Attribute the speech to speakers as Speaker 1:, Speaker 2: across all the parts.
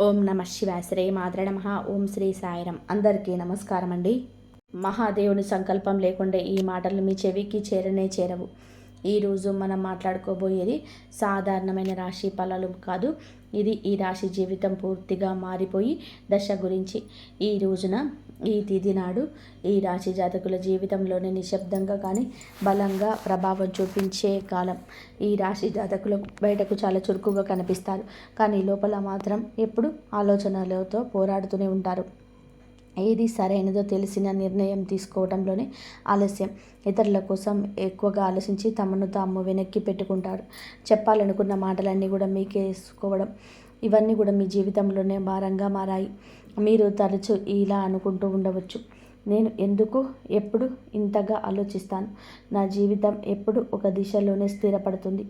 Speaker 1: ఓం నమ శివాయ శ్రీ మాత్రే నమః. ఓం శ్రీ సాయిరం. అందరికీ నమస్కారం అండి. మహాదేవుని సంకల్పం లేకుండా ఈ మాటలు మీ చెవికి చేరవు. ఈరోజు మనం మాట్లాడుకోబోయేది సాధారణమైన రాశి ఫలాలు కాదు. ఇది ఈ రాశి జీవితం పూర్తిగా మారిపోయి దశ గురించి. ఈ రోజున ఈ తిథి నాడు ఈ రాశి జాతకుల జీవితంలోనే నిశ్శబ్దంగా కానీ బలంగా ప్రభావం చూపించే కాలం. ఈ రాశి జాతకులు బయటకు చాలా చురుకుగా కనిపిస్తారు, కానీ లోపల మాత్రం ఎప్పుడు ఆలోచనలతో పోరాడుతూనే ఉంటారు. ఏది సరైనదో తెలిసిన నిర్ణయం తీసుకోవడంలోనే ఆలస్యం. ఇతరుల కోసం ఎక్కువగా ఆలోచించి తమను తాము వెనక్కి పెట్టుకుంటారు. చెప్పాలనుకున్న మాటలన్నీ కూడా మీకేసుకోవడం, ఇవన్నీ కూడా మీ జీవితంలోనే భారంగా మారాయి. మీరు తరచూ ఇలా అనుకుంటూ ఉండవచ్చు, నేను ఎందుకు ఎప్పుడు ఇంతగా ఆలోచిస్తాను, నా జీవితం ఎప్పుడు ఒక దిశలోనే స్థిరపడుతుంది,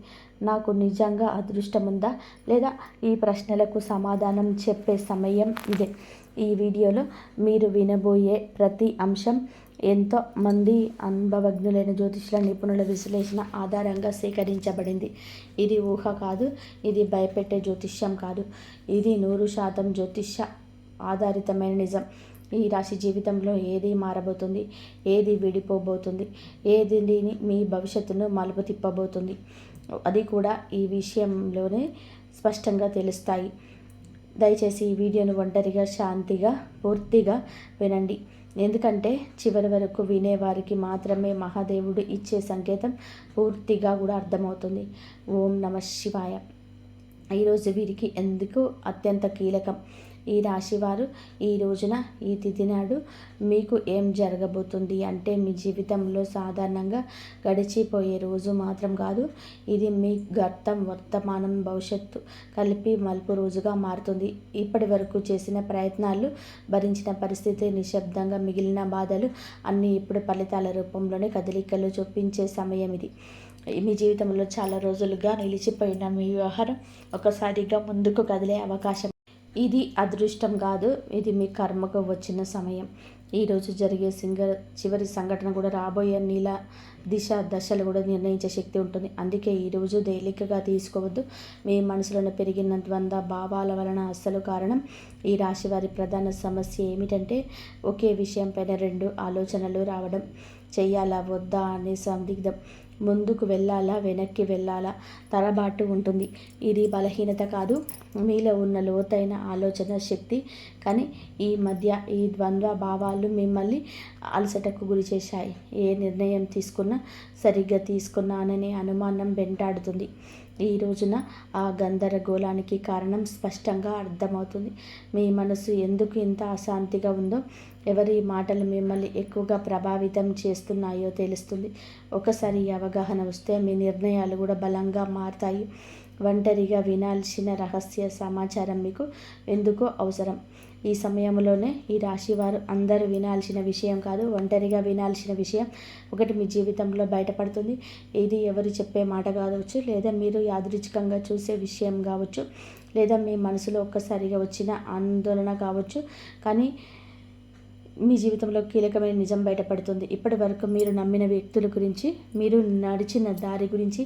Speaker 1: నాకు నిజంగా అదృష్టం ఉందా? లేదా ఈ ప్రశ్నలకు సమాధానం చెప్పే సమయం ఇదే. ఈ వీడియోలో మీరు వినబోయే ప్రతి అంశం ఎంతో మంది అనుభవజ్ఞులైన జ్యోతిష్యుల నిపుణుల విశ్లేషణ ఆధారంగా సేకరించబడింది. ఇది ఊహ కాదు, ఇది భయపెట్టే జ్యోతిష్యం కాదు, ఇది 100% జ్యోతిష్య ఆధారితమైన నిజం. ఈ రాశి జీవితంలో ఏది మారబోతుంది, ఏది విడిపోబోతుంది, ఏది మీ భవిష్యత్తును మలుపు తిప్పబోతుంది, అది కూడా ఈ విషయంలోనే స్పష్టంగా తెలుస్తాయి. దయచేసి ఈ వీడియోను ఒంటరిగా శాంతిగా పూర్తిగా వినండి. ఎందుకంటే చివరి వరకు వినేవారికి మాత్రమే మహాదేవుడు ఇచ్చే సంకేతం పూర్తిగా కూడా అర్థమవుతుంది. ఓం నమ శివాయ. ఈరోజు వీరికి ఎందుకు అత్యంత కీలకం. ఈ రాశివారు ఈ రోజున ఈ తిథి నాడు మీకు ఏం జరగబోతుంది అంటే, మీ జీవితంలో సాధారణంగా గడిచిపోయే రోజు మాత్రం కాదు, ఇది మీ గతం వర్తమానం భవిష్యత్తు కలిపి మలుపు రోజుగా మారుతుంది. ఇప్పటి వరకు చేసిన ప్రయత్నాలు, భరించిన పరిస్థితి, నిశ్శబ్దంగా మిగిలిన బాధలు అన్నీ ఇప్పుడు ఫలితాల రూపంలోనే కదలికలు చూపించే సమయం ఇది. మీ జీవితంలో చాలా రోజులుగా నిలిచిపోయిన మీ వ్యవహారం ఒకసారిగా ముందుకు కదిలే అవకాశం. ఇది అదృష్టం కాదు, ఇది మీ కర్మకు వచ్చిన సమయం. ఈరోజు జరిగే చివరి సంఘటన కూడా రాబోయే నీల దశలు కూడా నిర్ణయించే శక్తి ఉంటుంది. అందుకే ఈరోజు తేలికగా తీసుకోవద్దు. మీ మనసులో పెరిగిన ద్వంద్వ భావాల వలన అస్సలు కారణం. ఈ రాశి వారి ప్రధాన సమస్య ఏమిటంటే, ఒకే విషయం పైన 2 ఆలోచనలు రావడం. చెయ్యాలా వద్దా అనే సందిగ్ధం. ముందుకు వెళ్ళాలా వెనక్కి వెళ్ళాలా తరబాటు ఉంటుంది. ఇది బలహీనత కాదు, మీలో ఉన్న లోతైన ఆలోచన శక్తి. కానీ ఈ మధ్య ఈ ద్వంద్వ భావాలు మిమ్మల్ని అలసటకు గురి చేశాయి. ఏ నిర్ణయం తీసుకున్నా సరిగ్గా తీసుకున్నాననే అనుమానం వెంటాడుతుంది. ఈ రోజున ఆ గందరగోళానికి కారణం స్పష్టంగా అర్థమవుతుంది. మీ మనసు ఎందుకు ఇంత అశాంతిగా ఉందో, ఎవరి మాటలు మిమ్మల్ని ఎక్కువగా ప్రభావితం చేస్తున్నాయో తెలుస్తుంది. ఒకసారి ఈ అవగాహన వస్తే మీ నిర్ణయాలు కూడా బలంగా మారుతాయి. ఒంటరిగా వినాల్సిన రహస్య సమాచారం మీకు ఎందుకో అవసరం. ఈ సమయంలోనే ఈ రాశివారు అందరూ వినాల్సిన విషయం కాదు, ఒంటరిగా వినాల్సిన విషయం ఒకటి మీ జీవితంలో బయటపడుతుంది. ఇది ఎవరు చెప్పే మాట కావచ్చు, లేదా మీరు యాదృచ్ఛికంగా చూసే విషయం కావచ్చు, లేదా మీ మనసులో ఒక్కసారిగా వచ్చిన ఆందోళన కావచ్చు. కానీ మీ జీవితంలో కీలకమైన నిజం బయటపడుతుంది. ఇప్పటి వరకు మీరు నమ్మిన వ్యక్తుల గురించి, మీరు నడిచిన దారి గురించి,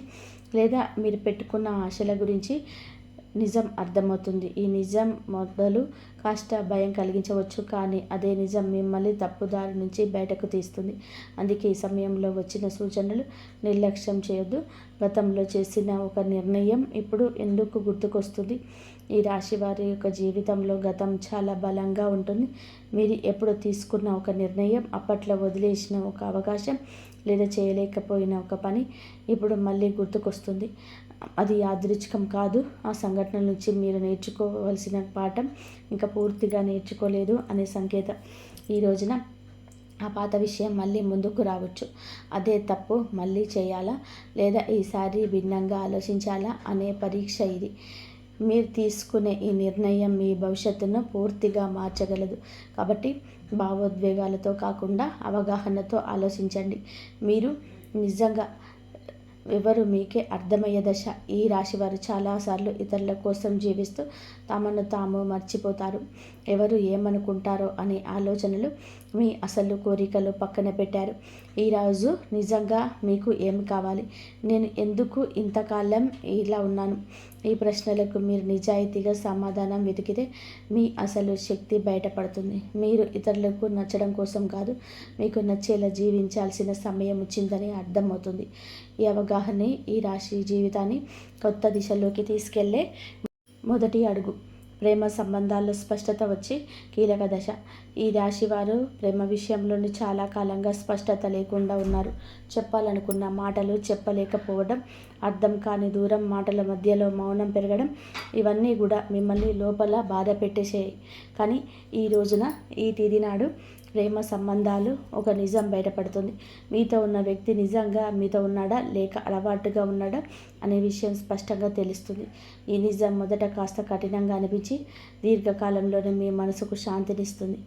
Speaker 1: లేదా మీరు పెట్టుకున్న ఆశల గురించి నిజం అర్థమవుతుంది. ఈ నిజం మొదలు కాస్త భయం కలిగించవచ్చు, కానీ అదే నిజం మిమ్మల్ని తప్పుదారి నుంచి బయటకు తీస్తుంది. అందుకే ఈ సమయంలో వచ్చిన సూచనలు నిర్లక్ష్యం చేయొద్దు. గతంలో చేసిన ఒక నిర్ణయం ఇప్పుడు ఎందుకు గుర్తుకొస్తుంది. ఈ రాశి వారి యొక్క జీవితంలో గతం చాలా బలంగా ఉంటుంది. మీరు ఎప్పుడు తీసుకున్న ఒక నిర్ణయం, అప్పట్లో వదిలేసిన ఒక అవకాశం, లేదా చేయలేకపోయిన ఒక పని ఇప్పుడు మళ్ళీ గుర్తుకొస్తుంది. అది యాదృచ్ఛికం కాదు, ఆ సంఘటన నుంచి మీరు నేర్చుకోవాల్సిన పాఠం ఇంకా పూర్తిగా నేర్చుకోలేదు అనే సంకేతం. ఈ రోజున ఆ పాత విషయం మళ్ళీ ముందుకు రావచ్చు. అదే తప్పు మళ్ళీ చేయాలా, లేదా ఈసారి భిన్నంగా ఆలోచించాలా అనే పరీక్ష ఇది. మీరు తీసుకునే ఈ నిర్ణయం మీ భవిష్యత్తును పూర్తిగా మార్చగలదు. కాబట్టి భావోద్వేగాలతో కాకుండా అవగాహనతో ఆలోచించండి. మీరు నిజంగా ఎవరు మీకే అర్థమయ్యే దశ. ఈ రాశివారు చాలాసార్లు ఇతరుల కోసం జీవిస్తూ తమను తాము మర్చిపోతారు. ఎవరు ఏమనుకుంటారో అనే ఆలోచనలు, మీ అసలు కోరికలు పక్కన పెట్టారు. ఈరోజు నిజంగా మీకు ఏమి కావాలి? నేను ఎందుకు ఇంతకాలం ఇలా ఉన్నాను? ఈ ప్రశ్నలకు మీరు నిజాయితీగా సమాధానం వెతికితే మీ అసలు శక్తి బయటపడుతుంది. మీరు ఇతరులకు నచ్చడం కోసం కాదు, మీకు నచ్చేలా జీవించాల్సిన సమయం వచ్చిందని అర్థమవుతుంది. ఈ అవగాహన ఈ రాశి జీవితాన్ని కొత్త దిశలోకి తీసుకెళ్లే మొదటి అడుగు. ప్రేమ సంబంధాల్లో స్పష్టత వచ్చి కీలక దశ. ఈ రాశి వారు ప్రేమ విషయంలోని చాలా కాలంగా స్పష్టత లేకుండా ఉన్నారు. చెప్పాలనుకున్న మాటలు చెప్పలేకపోవడం, అర్థం కాని దూరం, మాటల మధ్యలో మౌనం పెరగడం, ఇవన్నీ కూడా మిమ్మల్ని లోపల బాధ పెట్టేసాయి. కానీ ఈ రోజున, ఈ తేదీ నాడు ప్రేమ సంబంధాలు ఒక నిజం బయటపడుతుంది. మీతో ఉన్న వ్యక్తి నిజంగా మీతో ఉన్నాడా లేక అలవాటుగా ఉన్నాడా అనే విషయం స్పష్టంగా తెలుస్తుంది. ఈ నిజం మొదట కాస్త కఠినంగా అనిపించి దీర్ఘకాలంలోనే మీ మనసుకు శాంతినిస్తుంది.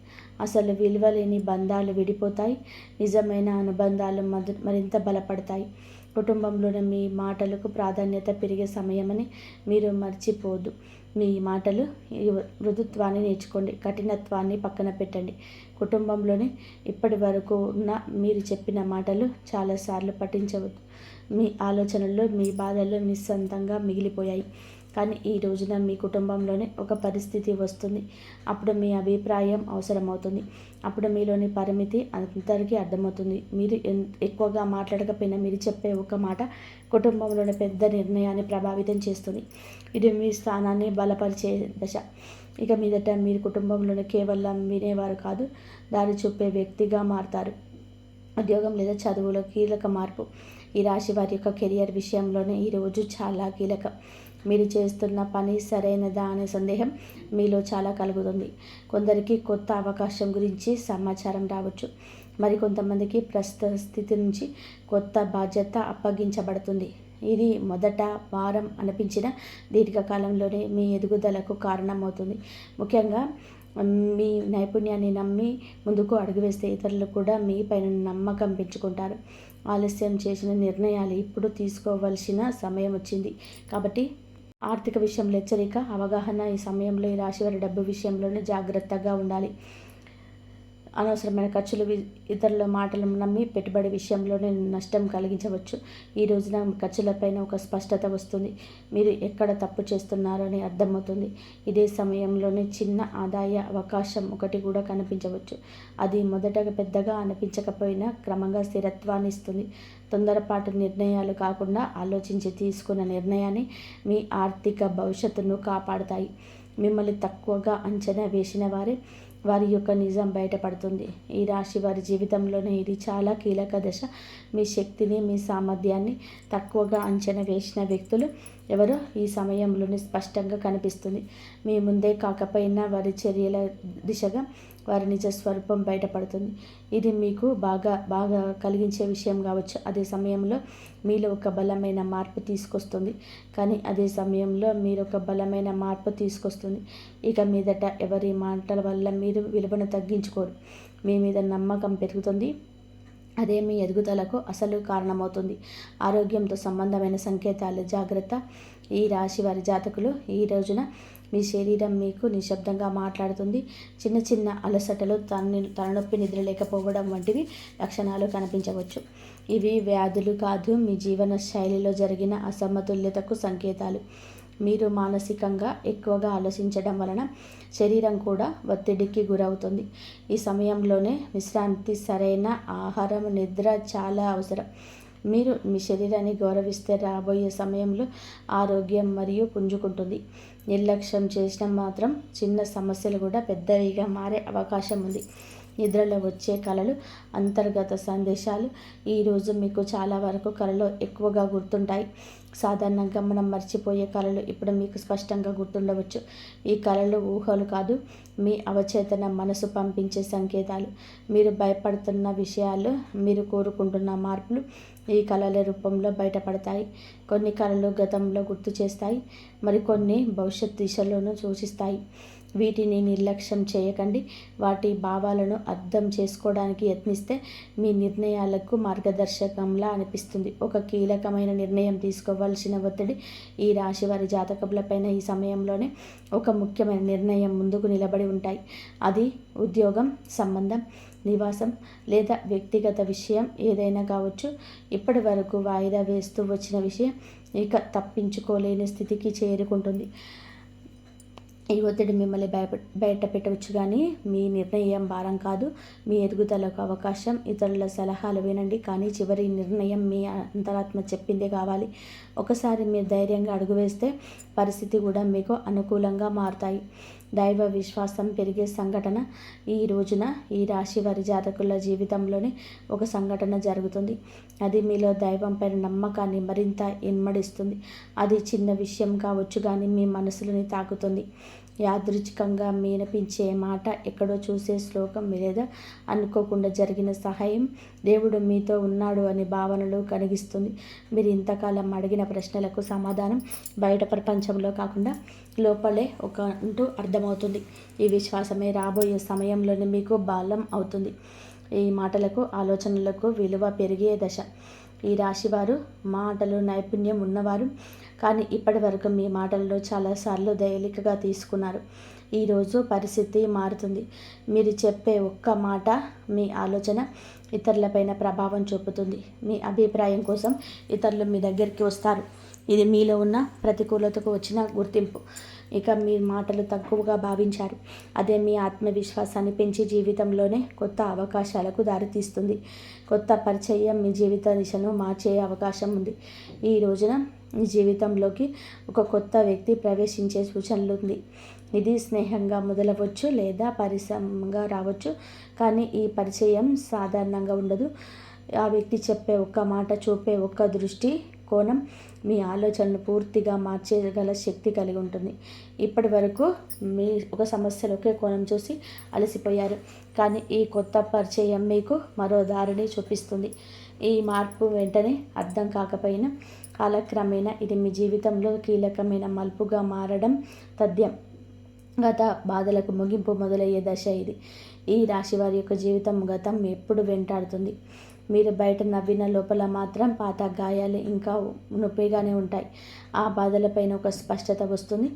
Speaker 1: అసలు విలువలేని బంధాలు విడిపోతాయి, నిజమైన అనుబంధాలు మరింత బలపడతాయి. కుటుంబంలోని మీ మాటలకు ప్రాధాన్యత పెరిగే సమయమని మీరు మర్చిపోవద్దు. మీ మాటలు మృదుత్వాన్ని నేర్చుకోండి, కఠినత్వాన్ని పక్కన పెట్టండి. కుటుంబంలోనే ఇప్పటి వరకు ఉన్న మీరు చెప్పిన మాటలు చాలాసార్లు పఠించవద్దు. మీ ఆలోచనల్లో, మీ బాధల్లో నిస్సంతంగా మిగిలిపోయాయి. కానీ ఈ రోజున మీ కుటుంబంలోనే ఒక పరిస్థితి వస్తుంది. అప్పుడు మీ అభిప్రాయం అవసరమవుతుంది. అప్పుడు మీలోని పరిమితి అందరికీ అర్థమవుతుంది. మీరు ఎక్కువగా మాట్లాడకపోయినా మీరు చెప్పే ఒక మాట కుటుంబంలోని పెద్ద నిర్ణయాన్ని ప్రభావితం చేస్తుంది. ఇది మీ స్థానాన్ని బలపరిచే దశ. ఇక మీదట మీరు కుటుంబంలోనే కేవలం వినేవారు కాదు, దారి చూపే వ్యక్తిగా మారతారు. ఉద్యోగం లేదా చదువులో కీలక మార్పు. ఈ రాశి వారి యొక్క కెరియర్ విషయంలోనే ఈరోజు చాలా కీలకం. మీరు చేస్తున్న పని సరైనదా అనే సందేహం మీలో చాలా కలుగుతుంది. కొందరికి కొత్త అవకాశం గురించి సమాచారం రావచ్చు. మరికొంతమందికి ప్రస్తుత స్థితి నుంచి కొత్త బాధ్యత అప్పగించబడుతుంది. ఇది మొదట వారం అనిపించిన దీర్ఘకాలంలోనే మీ ఎదుగుదలకు కారణమవుతుంది. ముఖ్యంగా మీ నైపుణ్యాన్ని నమ్మి ముందుకు అడుగు వేస్తే ఇతరులు కూడా మీ పైన నమ్మకం పెంచుకుంటారు. ఆలస్యం చేసిన నిర్ణయాలు ఇప్పుడు తీసుకోవలసిన సమయం వచ్చింది. కాబట్టి ఆర్థిక విషయంలో హెచ్చరిక, అవగాహన. ఈ సమయంలో ఈ రాశివారి డబ్బు విషయంలోనే జాగ్రత్తగా ఉండాలి. అనవసరమైన ఖర్చులు, ఇతరుల మాటలను నమ్మి పెట్టుబడి విషయంలోనే నష్టం కలిగించవచ్చు. ఈ రోజున ఖర్చులపైన ఒక స్పష్టత వస్తుంది. మీరు ఎక్కడ తప్పు చేస్తున్నారో అని అర్థమవుతుంది. ఇదే సమయంలోనే చిన్న ఆదాయ అవకాశం ఒకటి కూడా కనిపించవచ్చు. అది మొదటగా పెద్దగా అనిపించకపోయినా క్రమంగా స్థిరత్వాన్ని ఇస్తుంది. తొందరపాటు నిర్ణయాలు కాకుండా ఆలోచించి తీసుకున్న నిర్ణయాన్ని మీ ఆర్థిక భవిష్యత్తును కాపాడుతాయి. మిమ్మల్ని తక్కువగా అంచనా వేసిన వారి యొక్క నిజం బయటపడుతుంది. ఈ రాశి వారి జీవితంలోనే ఇది చాలా కీలక దశ. మీ శక్తిని, మీ సామర్థ్యాన్ని తక్కువగా అంచనా వేసిన వ్యక్తులు ఎవరో ఈ సమయంలోనే స్పష్టంగా కనిపిస్తుంది. మీ ముందే కాకపోయినా వారి చర్యల దిశగా వారి నిజ స్వరూపం బయటపడుతుంది. ఇది మీకు బాగా కలిగించే విషయం కావచ్చు. అదే సమయంలో మీలో ఒక బలమైన మార్పు తీసుకొస్తుంది. ఇక మీదట ఎవరి మాటల వల్ల మీరు విలువను తగ్గించుకోరు. మీ మీద నమ్మకం పెరుగుతుంది. అదే మీ ఎదుగుదలకు అసలు కారణమవుతుంది. ఆరోగ్యంతో సంబంధమైన సంకేతాలు జాగ్రత్త. ఈ రాశి వారి జాతకులు ఈ రోజున మీ శరీరం మీకు నిశ్శబ్దంగా మాట్లాడుతుంది. చిన్న చిన్న అలసటలు, తలనొప్పి, నిద్ర లేకపోవడం వంటివి లక్షణాలు కనిపించవచ్చు. ఇవి వ్యాధులు కాదు, మీ జీవన శైలిలో జరిగిన అసమతుల్యతకు సంకేతాలు. మీరు మానసికంగా ఎక్కువగా ఆలోచించడం వలన శరీరం కూడా ఒత్తిడికి గురవుతుంది. ఈ సమయంలోనే విశ్రాంతి, సరైన ఆహారం, నిద్ర చాలా అవసరం. మీరు మీ శరీరాన్ని గౌరవిస్తే రాబోయే సమయంలో ఆరోగ్యం మరియు పుంజుకుంటుంది. నిర్లక్ష్యం చేసిన మాత్రం చిన్న సమస్యలు కూడా పెద్దవిగా మారే అవకాశం ఉంది. నిద్రలో వచ్చే కలలు, అంతర్గత సందేశాలు ఈరోజు మీకు చాలా వరకు కలలో ఎక్కువగా గుర్తుంటాయి. సాధారణంగా మనం మర్చిపోయే కళలు ఇప్పుడు మీకు స్పష్టంగా గుర్తుండవచ్చు. ఈ కళలు ఊహలు కాదు, మీ అవచేతన మనసు పంపించే సంకేతాలు. మీరు భయపడుతున్న విషయాలు, మీరు కోరుకుంటున్న మార్పులు ఈ కళల రూపంలో బయటపడతాయి. కొన్ని కళలు గతంలో గుర్తు చేస్తాయి, మరికొన్ని భవిష్యత్ దిశలోనూ సూచిస్తాయి. వీటిని నిర్లక్ష్యం చేయకండి. వాటి భావాలను అర్థం చేసుకోవడానికి యత్నిస్తే మీ నిర్ణయాలకు మార్గదర్శకంలా అనిపిస్తుంది. ఒక కీలకమైన నిర్ణయం తీసుకోవాల్సిన ఒత్తిడి ఈ రాశి వారి జాతకములపైన ఈ సమయంలోనే ఒక ముఖ్యమైన నిర్ణయం ముందుకు నిలబడి ఉంటాయి. అది ఉద్యోగం, సంబంధం, నివాసం లేదా వ్యక్తిగత విషయం ఏదైనా కావచ్చు. ఇప్పటి వరకు వాయిదా వేస్తూ వచ్చిన విషయం ఇక తప్పించుకోలేని స్థితికి చేరుకుంటుంది. ఈ ఒత్తిడి మిమ్మల్ని బయట పెట్టవచ్చు, కానీ మీ నిర్ణయం భారం కాదు, మీ ఎదుగుదలకు అవకాశం. ఇతరుల సలహాలు వినండి, కానీ చివరి నిర్ణయం మీ అంతరాత్మ చెప్పిందే కావాలి. ఒకసారి మీరు ధైర్యంగా అడుగు వేస్తే పరిస్థితి కూడా మీకు అనుకూలంగా మారుతాయి. దైవ విశ్వాసం పెరిగే సంఘటన ఈ రోజున ఈ రాశి వారి జాతకుల జీవితంలోనే ఒక సంఘటన జరుగుతుంది. అది మీలో దైవంపైన నమ్మకాన్ని మరింత ఇన్మడిస్తుంది. అది చిన్న విషయం కావచ్చు, కానీ మీ మనసులని తాకుతుంది. యాదృచ్ఛికంగా వినిపించే మాట, ఎక్కడో చూసే శ్లోకం లేదా అనుకోకుండా జరిగిన సహాయం దేవుడు మీతో ఉన్నాడు అనే భావనలు కలిగిస్తుంది. మీరు ఇంతకాలం అడిగిన ప్రశ్నలకు సమాధానం బయట ప్రపంచంలో కాకుండా లోపలే ఒక అంటూ అర్థమవుతుంది. ఈ విశ్వాసమే రాబోయే సమయంలోనే మీకు బలం అవుతుంది. ఈ మాటలకు, ఆలోచనలకు విలువ పెరిగే దశ. ఈ రాశివారు మాటలు నైపుణ్యం ఉన్నవారు, కానీ ఇప్పటి వరకు మీ మాటల్లో చాలాసార్లు తేలికగా తీసుకున్నారు. ఈరోజు పరిస్థితి మారుతుంది. మీరు చెప్పే ఒక్క మాట, మీ ఆలోచన ఇతరులపైన ప్రభావం చూపుతుంది. మీ అభిప్రాయం కోసం ఇతరులు మీ దగ్గరికి వస్తారు. ఇది మీలో ఉన్న ప్రతికూలతకు వచ్చిన గుర్తింపు. ఇక మీ మాటలు తక్కువగా భావించారు. అదే మీ ఆత్మవిశ్వాసాన్ని పెంచి జీవితంలోనే కొత్త అవకాశాలకు దారితీస్తుంది. కొత్త పరిచయం మీ జీవిత దిశను మార్చే అవకాశం ఉంది. ఈ రోజున మీ జీవితంలోకి ఒక కొత్త వ్యక్తి ప్రవేశించే సూచనలు ఉంది. ఇది స్నేహంగా మొదలవచ్చు లేదా పరిశ్రమగా రావచ్చు, కానీ ఈ పరిచయం సాధారణంగా ఉండదు. ఆ వ్యక్తి చెప్పే ఒక్క మాట, చూపే ఒక్క దృష్టి కోణం మీ ఆలోచనలు పూర్తిగా మార్చేయగల శక్తి కలిగి ఉంటుంది. ఇప్పటి వరకు మీ ఒక సమస్యలు ఒకే కోణం చూసి అలసిపోయారు, కానీ ఈ కొత్త పరిచయం మీకు మరో దారిని చూపిస్తుంది. ఈ మార్పు వెంటనే అర్థం కాకపోయినా కాలక్రమేణా ఇది మీ జీవితంలో కీలకమైన మలుపుగా మారడం తథ్యం. గత బాధలకు ముగింపు మొదలయ్యే దశ ఇది. ఈ రాశి వారి యొక్క జీవితం గతం ఎప్పుడు వెంటాడుతుంది. మీరు బయట నవ్విన లోపల మాత్రం పాత గాయాలు ఇంకా నొప్పిగానే ఉంటాయి. ఆ బాధలపైన ఒక స్పష్టత వస్తుంది.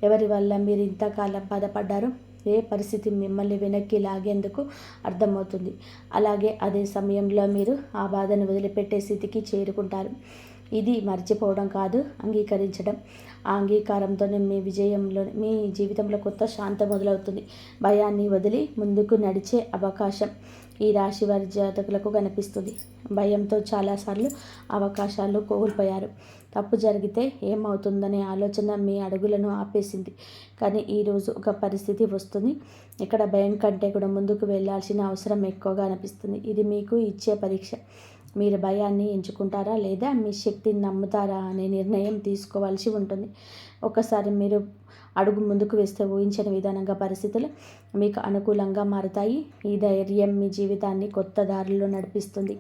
Speaker 1: ఎవరి వల్ల మీరు ఇంతకాలం బాధపడ్డారో, ఏ పరిస్థితి మిమ్మల్ని వెనక్కి లాగేందుకు అర్థమవుతుంది. అలాగే అదే సమయంలో మీరు ఆ బాధను వదిలిపెట్టే స్థితికి చేరుకుంటారు. ఇది మర్చిపోవడం కాదు, అంగీకరించడం. ఆ అంగీకారంతోనే మీ జీవితంలో కొత్త శాంతం మొదలవుతుంది. భయాన్ని వదిలి ముందుకు నడిచే అవకాశం ఈ రాశి వారి జాతకులకు కనిపిస్తుంది. భయంతో చాలాసార్లు అవకాశాలు కోల్పోయారు. తప్పు జరిగితే ఏమవుతుందనే ఆలోచన మీ అడుగులను ఆపేసింది. కానీ ఈరోజు ఒక పరిస్థితి వస్తుంది, ఇక్కడ భయం కంటే కూడా ముందుకు వెళ్ళాల్సిన అవసరం ఎక్కువగా అనిపిస్తుంది. ఇది మీకు ఇచ్చే పరీక్ష. మీరు భయాన్ని ఎంచుకుంటారా లేదా మీ శక్తిని నమ్ముతారా అనే నిర్ణయం తీసుకోవాల్సి ఉంటుంది. ఒకసారి మీరు అడుగు ముందుకు వేస్తే ఊహించని విధానంగా పరిస్థితులు మీకు అనుకూలంగా మారుతాయి. ఈ ధైర్యం మీ జీవితాన్ని కొత్త దారిలో నడిపిస్తుంది.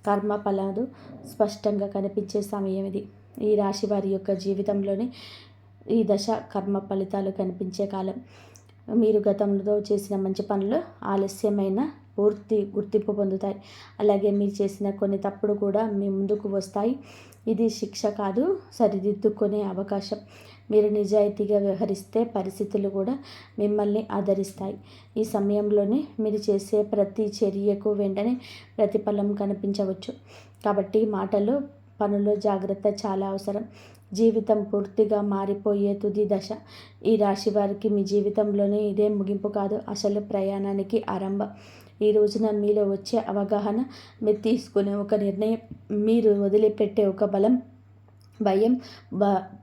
Speaker 1: కర్మ ఫలాలు స్పష్టంగా కనిపించే సమయం ఇది. ఈ రాశి వారి యొక్క జీవితంలోని ఈ దశ కర్మ ఫలితాలు కనిపించే కాలం. మీరు గతంలో చేసిన మంచి పనులు ఆలస్యమైన పూర్తి గుర్తింపు పొందుతాయి. అలాగే మీరు చేసిన కొన్ని తప్పుడు కూడా మీ ముందుకు వస్తాయి. ఇది శిక్ష కాదు, సరిదిద్దుకునే అవకాశం. మీరు నిజాయితీగా వ్యవహరిస్తే పరిస్థితులు కూడా మిమ్మల్ని ఆదరిస్తాయి. ఈ సమయంలోనే మీరు చేసే ప్రతి చర్యకు వెంటనే ప్రతిఫలం కనిపించవచ్చు. కాబట్టి మాటలు, పనులు జాగ్రత్త చాలా అవసరం. జీవితం పూర్తిగా మారిపోయే తుది దశ. ఈ రాశి వారికి మీ జీవితంలోనే ఇదే ముగింపు కాదు, అసలు ప్రయాణానికి ఆరంభం. ఈ రోజున మీలో వచ్చే అవగాహన, మీరు తీసుకునే ఒక నిర్ణయం, మీరు వదిలిపెట్టే ఒక బలం భయం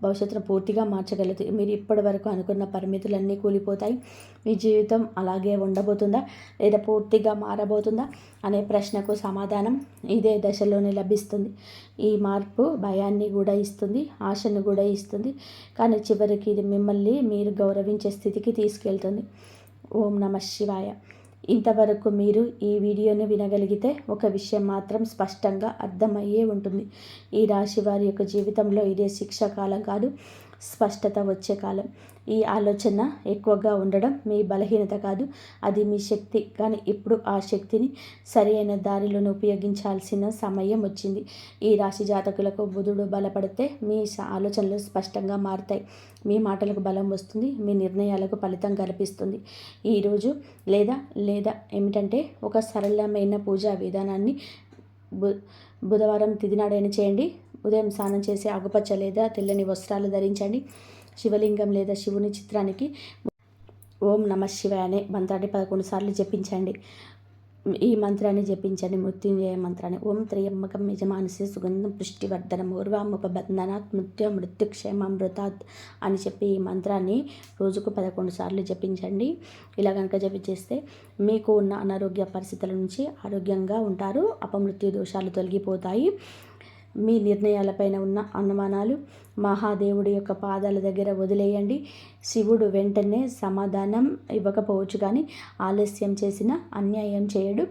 Speaker 1: భవిష్యత్తును పూర్తిగా మార్చగలదు. మీరు ఇప్పటి వరకు అనుకున్న పరిమితులన్నీ కూలిపోతాయి. మీ జీవితం అలాగే ఉండబోతుందా లేదా పూర్తిగా మారబోతుందా అనే ప్రశ్నకు సమాధానం ఇదే దశలోనే లభిస్తుంది. ఈ మార్పు భయాన్ని కూడా ఇస్తుంది, ఆశను కూడా ఇస్తుంది. కానీ చివరికి ఇది మిమ్మల్ని మీరు గౌరవించే స్థితికి తీసుకెళ్తుంది. ఓం నమః శివాయ. ఇంతవరకు మీరు ఈ వీడియోను వినగలిగితే ఒక విషయం మాత్రం స్పష్టంగా అర్థమయ్యే ఉంటుంది. ఈ రాశి వారి యొక్క జీవితంలో ఇదే శిక్ష కాలం కాదు, స్పష్టత వచ్చే కాలం. ఈ ఆలోచన ఎక్కువగా ఉండడం మీ బలహీనత కాదు, అది మీ శక్తి. కానీ ఇప్పుడు ఆ శక్తిని సరి అయిన దారిలోనే ఉపయోగించాల్సిన సమయం వచ్చింది. ఈ రాశి జాతకులకు బుధుడు బలపడితే మీ ఆలోచనలు స్పష్టంగా మారుతాయి, మీ మాటలకు బలం వస్తుంది, మీ నిర్ణయాలకు ఫలితం కల్పిస్తుంది. ఈరోజు లేదా ఏమిటంటే ఒక సరళమైన పూజా విధానాన్ని బుధవారం తిథి నాడైనా చేయండి. ఉదయం స్నానం చేసి ఆకుపచ్చ లేదా తెల్లని వస్త్రాలు ధరించండి. శివలింగం లేదా శివుని చిత్రానికి ఓం నమః శివాయ అనే మంత్రాన్ని 11 సార్లు జపించండి. ఈ మంత్రాన్ని జపించండి, మృత్యుంజయ మంత్రాన్ని. ఓం త్రయంబకం యజమానస్య సుగంధం పుష్టివర్ధనం ఊర్వాముపబంధనాత్ మృత్యుక్షేమామృతాత్ అని చెప్పి ఈ మంత్రాన్ని రోజుకు 11 సార్లు జపించండి. ఇలా కనుక జపించేస్తే మీకు ఉన్న అనారోగ్య పరిస్థితుల నుంచి ఆరోగ్యంగా ఉంటారు. అపమృత్యు దోషాలు తొలగిపోతాయి. మీ నిర్ణయాలపైన ఉన్న అనుమానాలు మహాదేవుడి యొక్క పాదాల దగ్గర వదిలేయండి. శివుడు వెంటనే సమాధానం ఇవ్వకపోవచ్చు, కానీ ఆలస్యం చేసిన అన్యాయం చేయడు.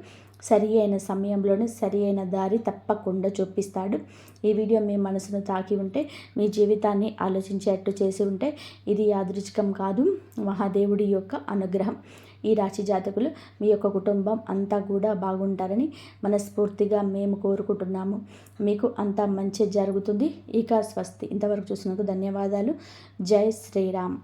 Speaker 1: సరి అయిన సమయంలోనే సరి అయిన దారి తప్పకుండా చూపిస్తాడు. ఈ వీడియో మీ మనసును తాకి ఉంటే, మీ జీవితాన్ని ఆలోచించేట్టు చేసి ఉంటే ఇది యాదృచ్ఛికం కాదు, మహాదేవుడి యొక్క అనుగ్రహం. ఈ రాశి జాతకులు మీ యొక్క కుటుంబం అంతా కూడా బాగుంటారని మనస్ఫూర్తిగా మేము కోరుకుంటున్నాము. మీకు అంతా మంచి జరుగుతుంది. ఇక స్వస్తి. ఇంతవరకు చూసినందుకు ధన్యవాదాలు. జై శ్రీరామ్.